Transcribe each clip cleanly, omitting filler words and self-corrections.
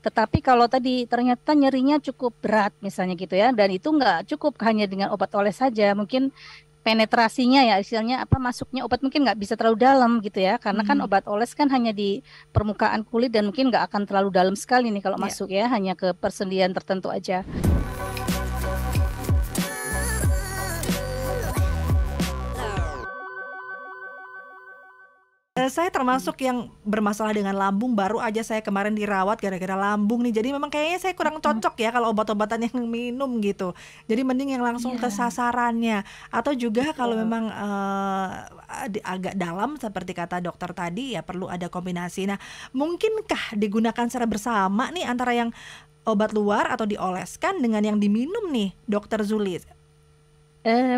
Tetapi kalau tadi ternyata nyerinya cukup berat misalnya gitu ya, dan itu nggak cukup hanya dengan obat oles saja, mungkin penetrasinya ya istilahnya apa masuknya obat mungkin nggak bisa terlalu dalam gitu ya, karena kan Mhm. obat oles kan hanya di permukaan kulit dan mungkin nggak akan terlalu dalam sekali nih kalau Ya. masuk ya, hanya ke persendian tertentu aja. Saya termasuk yang bermasalah dengan lambung, baru aja saya kemarin dirawat gara-gara lambung nih. Jadi memang kayaknya saya kurang Mm, cocok ya kalau obat-obatan yang minum gitu. Jadi mending yang langsung ke iya, sasarannya. Atau juga kalau betul. memang agak dalam seperti kata dokter tadi ya perlu ada kombinasi. Nah, mungkinkah digunakan secara bersama nih antara yang obat luar atau dioleskan dengan yang diminum nih, Dokter Zuli?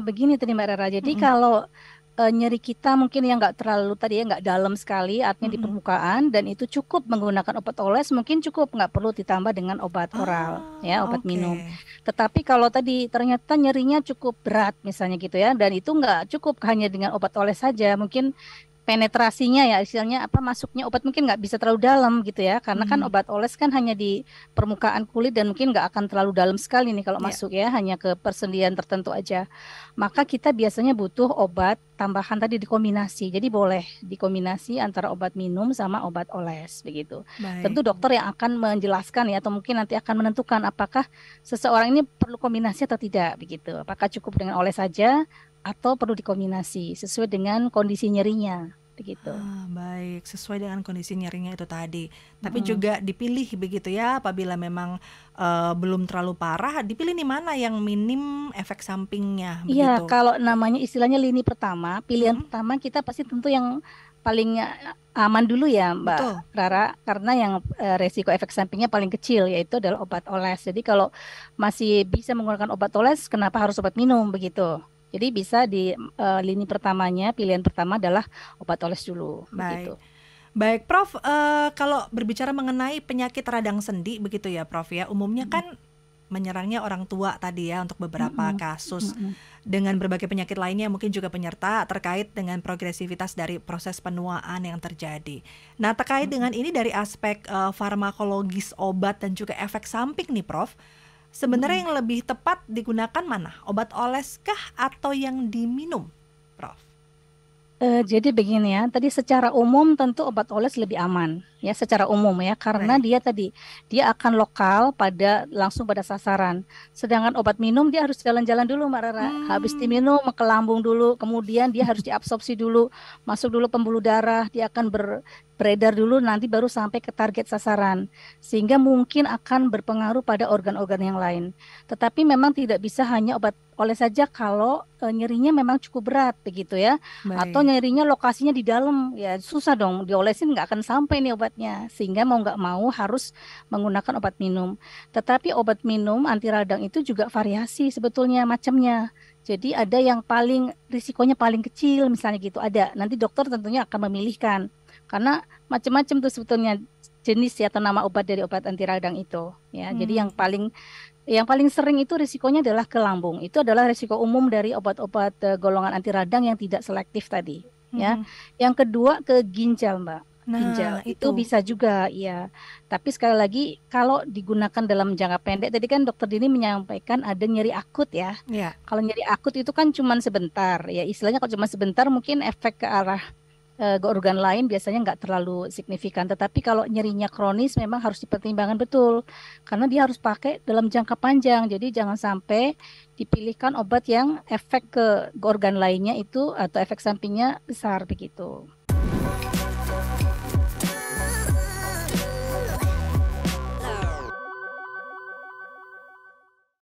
Begini tadi Mbak Rara. Jadi Mhm, kalau nyeri kita mungkin yang nggak terlalu tadi ya nggak dalam sekali, artinya di mhm. permukaan dan itu cukup menggunakan obat oles, mungkin cukup nggak perlu ditambah dengan obat oral ya obat Oke. minum. Tetapi kalau tadi ternyata nyerinya cukup berat misalnya gitu ya, dan itu nggak cukup hanya dengan obat oles saja, mungkin penetrasinya ya istilahnya apa masuknya obat mungkin nggak bisa terlalu dalam gitu ya, karena kan Mhm. obat oles kan hanya di permukaan kulit dan mungkin nggak akan terlalu dalam sekali nih kalau Ya. masuk ya, hanya ke persendian tertentu aja. Maka kita biasanya butuh obat tambahan tadi dikombinasi, jadi boleh dikombinasi antara obat minum sama obat oles begitu. Baik. Tentu dokter yang akan menjelaskan ya, atau mungkin nanti akan menentukan apakah seseorang ini perlu kombinasi atau tidak begitu, apakah cukup dengan oles saja atau perlu dikombinasi sesuai dengan kondisi nyerinya begitu. Baik, sesuai dengan kondisi nyerinya itu tadi. Tapi Mm. juga dipilih begitu ya, apabila memang belum terlalu parah, dipilih nih mana yang minim efek sampingnya Iya, begitu. kalau namanya istilahnya lini pertama, pilihan Mm-mm, pertama kita pasti tentu yang paling aman dulu ya, Mbak betul. Rara, karena yang resiko efek sampingnya paling kecil yaitu adalah obat oles. Jadi kalau masih bisa menggunakan obat oles, kenapa harus obat minum begitu? Jadi bisa di lini pertamanya, pilihan pertama adalah obat oles dulu begitu. Baik. Baik, Prof, kalau berbicara mengenai penyakit radang sendi begitu ya, Prof ya, umumnya Mm-mm. kan menyerangnya orang tua tadi ya untuk beberapa Mm-mm. kasus. Mm-mm. Dengan berbagai penyakit lainnya mungkin juga penyerta terkait dengan progresivitas dari proses penuaan yang terjadi. Nah, terkait dengan ini dari aspek farmakologis obat dan juga efek samping nih, Prof. Sebenarnya Mm-mm. yang lebih tepat digunakan mana? Obat oleskah atau yang diminum, Prof? Jadi begini ya, tadi secara umum tentu obat oles lebih aman ya secara umum ya, karena Baik. dia akan lokal langsung pada sasaran. Sedangkan obat minum dia harus jalan-jalan dulu Mbak Rara. Habis Hmm, diminum ke lambung dulu, kemudian dia harus diabsorpsi dulu, masuk dulu pembuluh darah, dia akan beredar dulu nanti baru sampai ke target sasaran. Sehingga mungkin akan berpengaruh pada organ-organ yang lain. Tetapi memang tidak bisa hanya obat oles saja kalau nyerinya memang cukup berat begitu ya, atau baik. nyarinya lokasinya di dalam ya susah dong diolesin nggak akan sampai nih obatnya, sehingga mau nggak mau harus menggunakan obat minum. Tetapi obat minum anti radang itu juga variasi sebetulnya macamnya. Jadi ada yang paling risikonya paling kecil misalnya gitu, ada nanti dokter tentunya akan memilihkan karena macam-macam tuh sebetulnya jenis ya atau nama obat dari obat anti radang itu ya. Jadi Hmm. yang paling sering itu risikonya adalah ke lambung. Itu adalah risiko umum dari obat-obat golongan anti radang yang tidak selektif tadi, ya. Mhm. Yang kedua ke ginjal, Mbak. Nah, Ginjal itu itu. bisa juga, ya. Tapi sekali lagi kalau digunakan dalam jangka pendek, tadi kan Dokter Dini menyampaikan ada nyeri akut ya. Ya. Kalau nyeri akut itu kan cuma sebentar, ya. Istilahnya kalau cuma sebentar mungkin efek ke arah ke organ lain biasanya nggak terlalu signifikan. Tetapi kalau nyerinya kronis memang harus dipertimbangkan betul. Karena dia harus pakai dalam jangka panjang. Jadi jangan sampai dipilihkan obat yang efek ke organ lainnya itu atau efek sampingnya besar begitu.